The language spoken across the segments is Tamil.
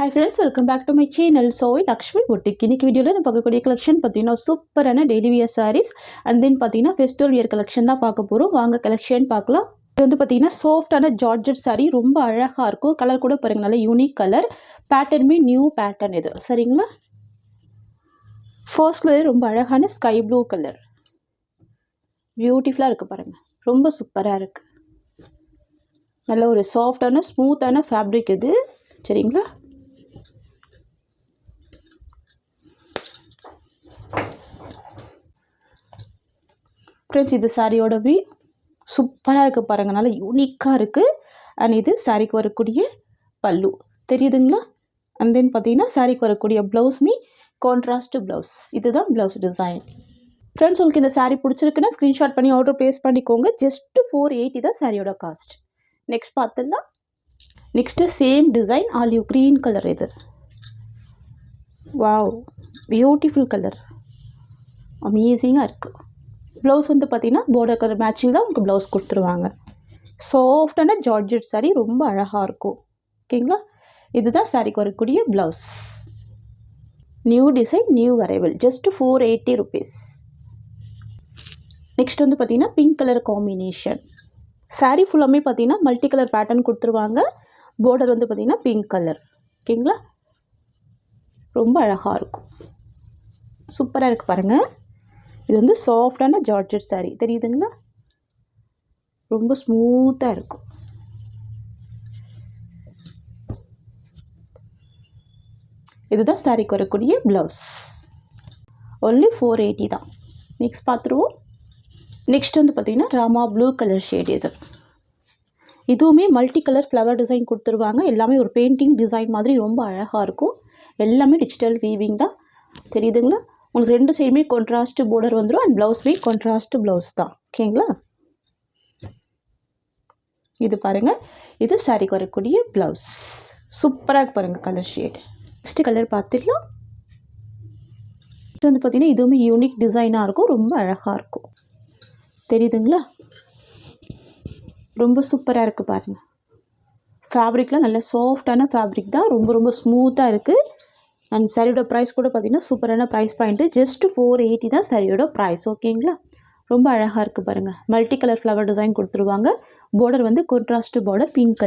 Hi friends, welcome back to my channel. So, Lakshmi Boutique. இன்னைக்கு வீடியோல நான் பார்க்கக்கூடிய கலெக்ஷன் பார்த்தீங்கன்னா சூப்பரான daily wear sarees and then பார்த்தீங்கன்னா ஃபெஸ்டிவல் வியர் கலெக்ஷன் தான் பார்க்க போறோம். வாங்க கலெக்ஷன் பார்க்கலாம். இது வந்து பார்த்தீங்கன்னா சாஃப்டான ஜார்ஜெட் saree ரொம்ப அழகா இருக்கும். கலர் கூட பாருங்க நல்ல யூனிக் கலர். பேட்டர்னுமே நியூ பேட்டர்ன் இது. சரிங்களா? ஃபர்ஸ்ட் கலர் ரொம்ப அழகான ஸ்கை ப்ளூ கலர். பியூட்டிஃபுல்லா இருக்கு பாருங்க. ரொம்ப சூப்பரா இருக்கு. நல்ல ஒரு சாஃப்டான ஸ்மூத்தான ஃபேப்ரிக் இது. சரிங்களா? ஃப்ரெண்ட்ஸ் இது சாரியோட சூப்பராக இருக்குது பாருங்கள் நல்லா யூனிக்காக இருக்குது. அண்ட் இது சாரிக்கு வரக்கூடிய பல்லு தெரியுதுங்களா? அண்ட் தென் பார்த்தீங்கன்னா சாரிக்கு வரக்கூடிய ப்ளவுஸ்மே கான்ட்ராஸ்ட் ப்ளவுஸ். இதுதான் ப்ளவுஸ் டிசைன். ஃப்ரெண்ட்ஸ் உங்களுக்கு இந்த சாரீ பிடிச்சிருக்குன்னா ஸ்க்ரீன்ஷாட் பண்ணி ஆர்டர் ப்ளேஸ் பண்ணிக்கோங்க. ஜஸ்ட் 480 தான் சாரியோட காஸ்ட். நெக்ஸ்ட் பார்த்துடலாம். Next same design olive green colour. இது வாவ் பியூட்டிஃபுல் கலர், அமேசிங்காக இருக்குது. ப்ளவுஸ் வந்து பார்த்தீங்கன்னா பார்டர் கலர் மேட்சிங் தான் உங்களுக்கு ப்ளவுஸ் கொடுத்துருவாங்க. சாஃப்டான ஜார்ஜெட் சாரீ ரொம்ப அழகாக இருக்கும். ஓகேங்களா? இதுதான் சாரீக்கு வரக்கூடிய blouse. New design new arrival. Just 480 rupees. Next வந்து பார்த்தீங்கன்னா பிங்க் கலர் காம்பினேஷன். சாரீ ஃபுல்லாமே பார்த்தீங்கன்னா மல்டி கலர் பேட்டர்ன் கொடுத்துருவாங்க. பார்டர் வந்து பார்த்தீங்கன்னா பிங்க் கலர். ஓகேங்களா? ரொம்ப அழகாக இருக்கும். சூப்பராக இருக்குது பாருங்கள். இது வந்து சாஃப்டான ஜார்ஜெட் சாரீ தெரியுதுங்களா? ரொம்ப ஸ்மூத்தாக இருக்கும். இதுதான் சாரீக்கு வரக்கூடிய ப்ளவுஸ். ஒன்லி 480 தான். நெக்ஸ்ட் பார்த்துருவோம். நெக்ஸ்ட் வந்து பார்த்திங்கன்னா ராமா ப்ளூ கலர் ஷேட். இதுவுமே மல்டி கலர் ஃப்ளவர் டிசைன் கொடுத்துருவாங்க. எல்லாமே ஒரு பெயிண்டிங் டிசைன் மாதிரி ரொம்ப அழகாக இருக்கும். எல்லாமே டிஜிட்டல் வீவிங் தான் தெரியுதுங்களா? உங்களுக்கு ரெண்டு சைடுமே கான்ட்ராஸ்ட் பார்டர் வந்துடும். அண்ட் ப்ளவுஸ்மே கான்ட்ராஸ்ட் ப்ளவுஸ் தான். ஓகேங்களா? இது பாருங்கள். இது சாரிக்கு வரக்கூடிய ப்ளவுஸ். சூப்பராக பாருங்கள் கலர் ஷேட். நெக்ஸ்ட் கலர் பார்த்துடலாம். இது வந்து பார்த்திங்கன்னா இதுவுமே யூனிக் டிசைனாக இருக்கும். ரொம்ப அழகாக இருக்கும். தெரியுதுங்களா? ரொம்ப சூப்பராக இருக்குது பாருங்கள். ஃபேப்ரிக்லாம் நல்ல சாஃப்டான ஃபேப்ரிக் தான். ரொம்ப ரொம்ப ஸ்மூத்தாக இருக்குது. அண்ட் சாரியோட ப்ரைஸ் கூட பார்த்திங்கன்னா சூப்பரான ப்ரைஸ் பாயிண்ட்டு. ஜஸ்ட் 480 தான் சாரியோட ப்ரைஸ். ஓகேங்களா? ரொம்ப அழகாக இருக்குது பாருங்கள். மல்டி கலர் ஃப்ளவர் டிசைன் கொடுத்துருவாங்க. பார்டர் வந்து contrast border pink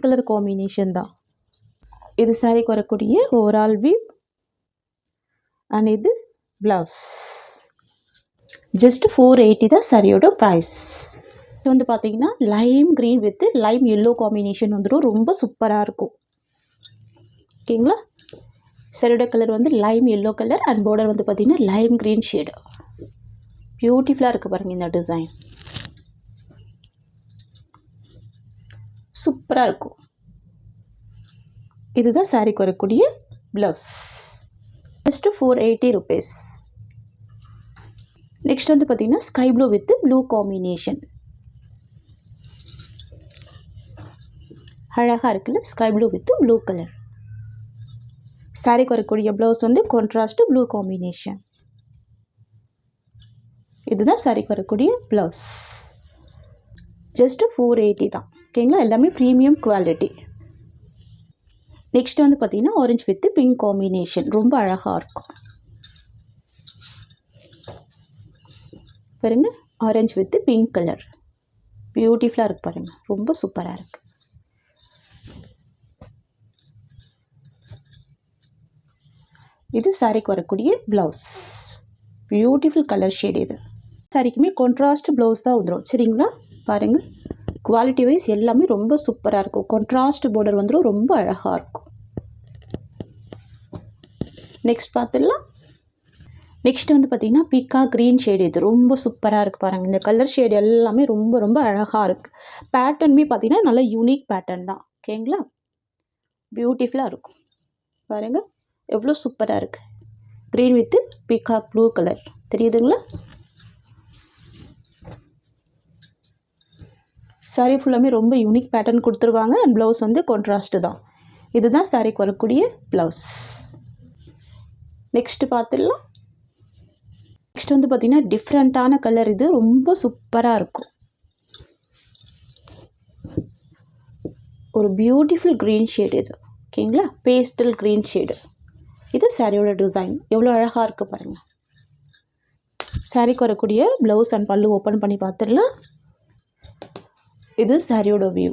colour combination தான். இது சாரிக்கு வரக்கூடிய ஓவரால் வியூ. அண்ட் இது ப்ளவுஸ். ஜஸ்ட் 480 தான் சாரியோட ப்ரைஸ். இது வந்து பார்த்திங்கன்னா Lime green with Lime yellow combination வந்துடும். ரொம்ப சூப்பராக இருக்கும். ஓகேங்களா? சாரியோட கலர் வந்து Lime yellow colour and border வந்து பார்த்திங்கன்னா லைம் க்ரீன் ஷேடு. பியூட்டிஃபுல்லாக இருக்குது பாருங்கள் இந்த டிசைன். சூப்பராக இருக்கும். இதுதான் சாரிக்கு வரக்கூடிய ப்ளவுஸ். Just 480 rupees. நெக்ஸ்ட் வந்து பார்த்திங்கன்னா sky blue with blue combination. அழகாக இருக்குல்ல? Sky blue with blue colour. சாரிக்கு வரக்கூடிய ப்ளவுஸ் வந்து கான்ட்ராஸ்ட் ப்ளூ காம்பினேஷன். இதுதான் சாரிக்கு வரக்கூடிய ப்ளவுஸ். ஜஸ்ட் 480 தான். ஓகேங்களா? எல்லாமே ப்ரீமியம் குவாலிட்டி. நெக்ஸ்ட் வந்து பார்த்தீங்கன்னா ஆரஞ்சு வித் பிங்க் காம்பினேஷன். ரொம்ப அழகாக இருக்கும் பாருங்க. ஆரஞ்சு வித் பிங்க் கலர் பியூட்டிஃபுல்லாக இருக்கு பாருங்க. ரொம்ப சூப்பராக இருக்குது. இது சாரிக்கு வரக்கூடிய ப்ளவுஸ். Beautiful colour shade. இது சாரிக்குமே கான்ட்ராஸ்ட் ப்ளவுஸ் தான் வந்துடும். சரிங்களா? பாருங்கள். குவாலிட்டி வைஸ் எல்லாமே ரொம்ப சூப்பராக இருக்கும். கான்ட்ராஸ்ட் பார்டர் வந்துடும். ரொம்ப அழகாக இருக்கும். நெக்ஸ்ட் பார்த்துடலாம். நெக்ஸ்ட் வந்து பார்த்திங்கன்னா பீக்கா க்ரீன் ஷேடு. இது ரொம்ப சூப்பராக இருக்குது பாருங்கள். இந்த கலர் ஷேடு எல்லாமே ரொம்ப ரொம்ப அழகாக இருக்குது. பேட்டர்னுமே பார்த்திங்கன்னா நல்ல யூனிக் பேட்டர்ன் தான். ஓகேங்களா? பியூட்டிஃபுல்லாக இருக்கும் பாருங்கள். எவ்வளோ சூப்பராக இருக்குது. Green with peacock blue colour தெரியுதுங்களா? சாரீ ஃபுல்லாமே ரொம்ப யூனிக் பேட்டர்ன் கொடுத்துருவாங்க. அண்ட் ப்ளவுஸ் வந்து கான்ட்ராஸ்ட்டு தான். இதுதான் சாரீக்கு வரக்கூடிய ப்ளவுஸ். நெக்ஸ்ட்டு பார்த்துடலாம். நெக்ஸ்ட் வந்து பார்த்திங்கன்னா டிஃப்ரெண்ட்டான கலர். இது ரொம்ப சூப்பராக இருக்கும். ஒரு பியூட்டிஃபுல் க்ரீன் ஷேட் இது. ஓகேங்களா. Pastel green shade. இது சாரியோட டிசைன். எவ்வளோ அழகாக இருக்குது பாருங்கள். சாரிக்கு வரக்கூடிய ப்ளவுஸ் அண்ட் பல்லு ஓப்பன் பண்ணி பார்த்துடலாம். இது சாரியோட வியூ.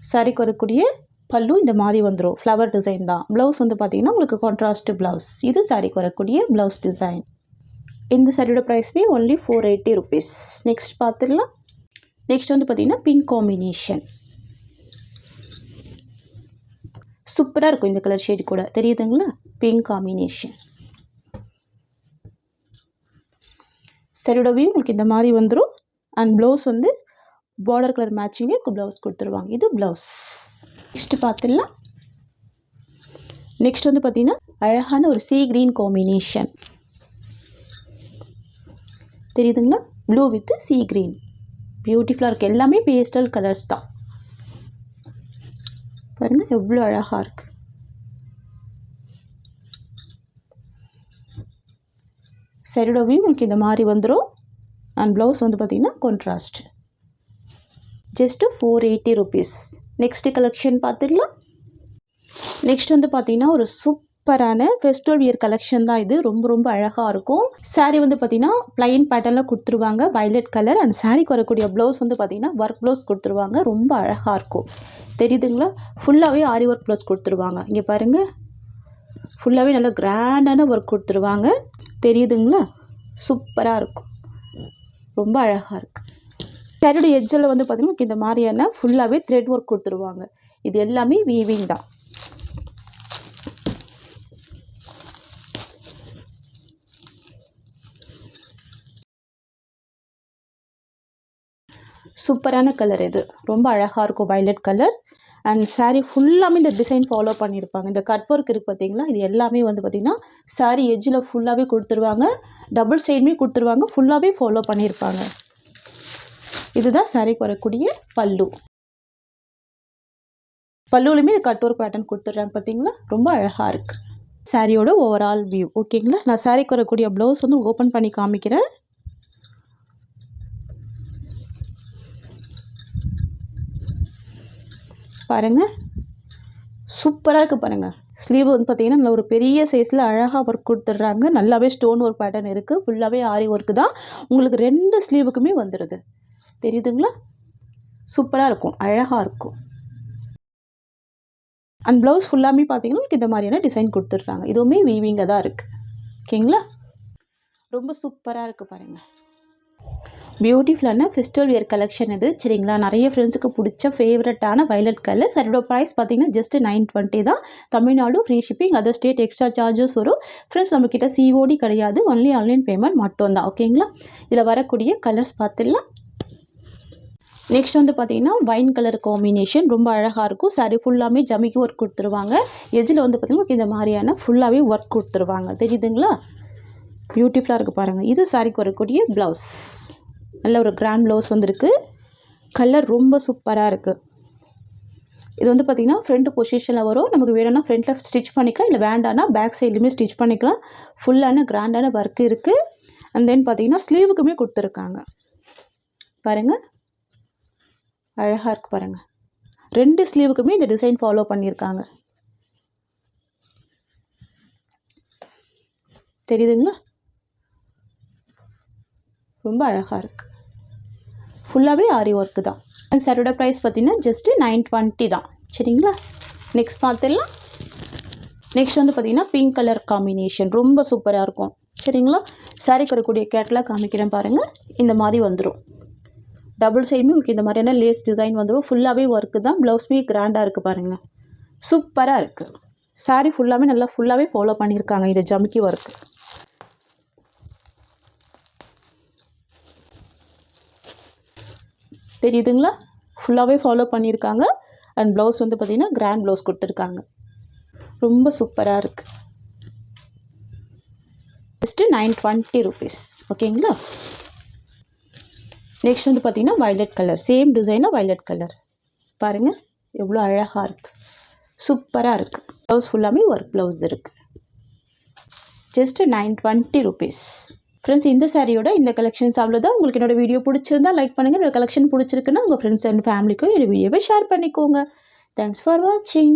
சாரிக்கு வரக்கூடிய பல்லு இந்த மாதிரி வந்துடும். ஃப்ளவர் டிசைன் தான். ப்ளவுஸ் வந்து பார்த்திங்கன்னா உங்களுக்கு கான்ட்ராஸ்ட் ப்ளவுஸ். இது சாரிக்கு வரக்கூடிய ப்ளவுஸ் டிசைன். இந்த சாரியோட ப்ரைஸ்மே ஒன்லி 480 rupees. நெக்ஸ்ட் பார்த்துடலாம். நெக்ஸ்ட் வந்து பார்த்திங்கன்னா பிங்க் காம்பினேஷன். சூப்பராக இருக்கும் இந்த கலர் ஷேடு கூட. தெரியுதுங்களா? Pink combination. சாரியோட வியூ உங்களுக்கு இந்த மாதிரி வந்துடும். அண்ட் ப்ளவுஸ் வந்து பார்டர் கலர் மேட்சிங்கே ப்ளவுஸ் கொடுத்துருவாங்க. இது ப்ளவுஸ். நெக்ஸ்ட்டு பார்த்துடலாம். நெக்ஸ்ட் வந்து பார்த்திங்கன்னா அழகான ஒரு சீ க்ரீன் காம்பினேஷன். தெரியுதுங்களா? Blue with sea green. பியூட்டிஃபுல்லாக இருக்குது. எல்லாமே பேஸ்டல் கலர்ஸ் தான். பாருங்கள் எவ்வளோ அழகாக இருக்குது. சரியோட வியூ உங்களுக்கு இந்த மாதிரி வந்துடும். அண்ட் ப்ளவுஸ் வந்து பார்த்திங்கன்னா contrast. Just 480 rupees. Next collection பார்த்துடலாம். நெக்ஸ்ட் வந்து பார்த்திங்கன்னா ஒரு சூப்பரான ஃபெஸ்டிவல் வியர் கலெக்ஷன் தான் இது. ரொம்ப ரொம்ப அழகாக இருக்கும். சாரீ வந்து பார்த்திங்கன்னா ப்ளைன் பேட்டர்னில் கொடுத்துருவாங்க. Violet colour. அண்ட் சாரீக்கு வரக்கூடிய ப்ளவுஸ் வந்து பார்த்திங்கன்னா ஒர்க் ப்ளவுஸ் கொடுத்துருவாங்க. ரொம்ப அழகாக இருக்கும். தெரியுதுங்களா? ஃபுல்லாகவே ஆரி ஒர்க் ப்ளவுஸ் கொடுத்துருவாங்க. இங்கே பாருங்கள், ஃபுல்லாகவே நல்லா கிராண்டான ஒர்க் கொடுத்துருவாங்க. தெரியுதுங்களா? சூப்பராக இருக்கும். ரொம்ப அழகாக இருக்குது. சாரியோட எட்ஜில் வந்து பார்த்திங்கன்னா இந்த மாதிரியான ஃபுல்லாகவே த்ரெட் ஒர்க் கொடுத்துருவாங்க. இது எல்லாமே வீவிங் தான். சூப்பரான கலர் இது. ரொம்ப அழகாக இருக்கும். Violet colour. அண்ட் சாரீ ஃபுல்லாமே இந்த டிசைன் ஃபாலோ பண்ணியிருப்பாங்க. இந்த கட் ஒர்க் இருக்குது பார்த்திங்களா? இது எல்லாமே வந்து பார்த்திங்கன்னா சாரீ எட்ஜில் ஃபுல்லாகவே கொடுத்துருவாங்க. டபுள் சைடுமே கொடுத்துருவாங்க. ஃபுல்லாகவே ஃபாலோ பண்ணியிருப்பாங்க. இதுதான் சாரீக்கு வரக்கூடிய பல்லு. பல்லுலையுமே இது கட் ஒர்க் பேட்டர்ன் கொடுத்துட்றாங்க பார்த்தீங்களா? ரொம்ப அழகாக இருக்குது. சாரியோட ஓவரால் வியூ. ஓகேங்களா? நான் சாரீக்கு வரக்கூடிய ப்ளவுஸ் வந்து ஓப்பன் பண்ணி காமிக்கிறேன். பாருங்கள், சூப்பராக இருக்குது பாருங்கள். ஸ்லீவ் வந்து பார்த்திங்கன்னா நல்ல ஒரு பெரிய சைஸில் அழகாக ஒர்க் கொடுத்துட்றாங்க. நல்லாவே ஸ்டோன் ஒர்க் பேட்டர்ன் இருக்குது. ஃபுல்லாகவே ஆரி ஒர்க்கு தான். உங்களுக்கு 2 ஸ்லீவுக்குமே வந்துடுது. தெரியுதுங்களா? சூப்பராக இருக்கும். அழகாக இருக்கும். அண்ட் ப்ளவுஸ் ஃபுல்லாமே பார்த்திங்கன்னா இந்த மாதிரியான டிசைன் கொடுத்துட்றாங்க. இதுவுமே வீவிங்காக தான் இருக்குது. ஓகேங்களா? ரொம்ப சூப்பராக இருக்குது பாருங்கள். பியூட்டிஃபுல்லான ஃபெஸ்டிவல் வியர் கலெக்ஷன் இது. சரிங்களா? நிறைய ஃப்ரெண்ட்ஸுக்கு பிடிச்ச ஃபேவரட்டான வயலட் கலர். சரியோட ப்ரைஸ் பார்த்திங்கன்னா ஜஸ்ட் 920 தான். Tamil Nadu free shipping. Other state extra charges வரும். ஃப்ரெண்ட்ஸ் நம்மக்கிட்ட சிஓடி கிடையாது. ஒன்லி ஆன்லைன் பேமெண்ட் மட்டும்தான். ஓகேங்களா? இதில் வரக்கூடிய கலர்ஸ் பார்த்துடலாம். நெக்ஸ்ட் வந்து பார்த்திங்கன்னா வைன் கலர் காம்பினேஷன். ரொம்ப அழகாக இருக்கும். சாரி ஃபுல்லாமே ஜமிக்கி ஒர்க் கொடுத்துருவாங்க. எஜ்ஜில் வந்து பார்த்திங்கன்னா இந்த மாதிரியான ஃபுல்லாகவே ஒர்க் கொடுத்துருவாங்க. தெரியுதுங்களா? பியூட்டிஃபுல்லாக இருக்குது பாருங்கள். இது சாரிக்கு வரக்கூடிய ப்ளவுஸ். நல்ல ஒரு கிராண்ட் ப்ளவுஸ் வந்துருக்கு. கலர் ரொம்ப சூப்பராக இருக்குது. இது வந்து பார்த்திங்கன்னா ஃப்ரண்ட் பொசிஷனில் வரும். நமக்கு வேணும்னா ஃப்ரண்ட்டில் ஸ்டிச் பண்ணிக்கலாம். இல்லை வேண்டானா பேக் சைட்லேயுமே ஸ்டிச் பண்ணிக்கலாம். ஃபுல்லான கிராண்டான ஒர்க் இருக்குது. அண்ட் தென் பார்த்திங்கன்னா ஸ்லீவுக்குமே கொடுத்துருக்காங்க. பாருங்கள், அழகாக இருக்குது பாருங்கள். 2 ஸ்லீவுக்குமே இந்த டிசைன் ஃபாலோ பண்ணியிருக்காங்க. தெரியுதுங்களா? ரொம்ப அழகாக இருக்குது. ஃபுல்லாகவே ஆரி ஒர்க்கு தான். அண்ட் சாரோட ப்ரைஸ் பார்த்திங்கன்னா ஜஸ்ட்டு 920 தான். சரிங்களா? நெக்ஸ்ட் பார்த்துடலாம். நெக்ஸ்ட் வந்து பார்த்திங்கன்னா பிங்க் கலர் காம்பினேஷன். ரொம்ப சூப்பராக இருக்கும். சரிங்களா? சாரிக்கு வரக்கூடிய கேட்டலாக காமிக்கிறேன் பாருங்கள். இந்த மாதிரி வந்துடும். டபுள் சைடுமே உங்களுக்கு இந்த மாதிரியான லேஸ் டிசைன் வந்துடும். ஃபுல்லாகவே ஒர்க்கு தான். ப்ளவுஸ்மே கிராண்டாக இருக்குது பாருங்கள். சூப்பராக இருக்குது. சாரி ஃபுல்லாகவே நல்லா ஃபுல்லாகவே ஃபாலோ பண்ணியிருக்காங்க. இது ஜமிக்கி ஒர்க்கு. தெரியுதுங்களா? ஃபுல்லாகவே ஃபாலோ பண்ணியிருக்காங்க. அண்ட் ப்ளவுஸ் வந்து பார்த்திங்கன்னா கிராண்ட் ப்ளவுஸ் கொடுத்துருக்காங்க. ரொம்ப சூப்பராக இருக்குது. Just 920 rupees. ஓகேங்களா? நெக்ஸ்ட் வந்து பார்த்திங்கன்னா வயலட் கலர். சேம் டிசைனாக வயலட் கலர். பாருங்கள் எவ்வளோ அழகாக இருக்குது. சூப்பராக இருக்குது. ப்ளவுஸ் ஃபுல்லாமே ஒர்க் ப்ளவுஸ் இருக்குது. Just 920 rupees. ஃப்ரெண்ட்ஸ், இந்த சாரியோட இந்த கலெக்ஷன்ஸ் அவ்வளோதான். உங்களுக்கு என்னோடய வீடியோ பிடிச்சிருந்தா லைக் பண்ணுங்கள். என்னோடய கலெக்ஷன் பிடிச்சிருக்குன்னா உங்கள் ஃப்ரெண்ட்ஸ் அண்ட் ஃபேமிலிக்கும் என்னோடய வீடியோவை ஷேர் பண்ணிக்கோங்க. தேங்க்ஸ் ஃபார் வாட்சிங்.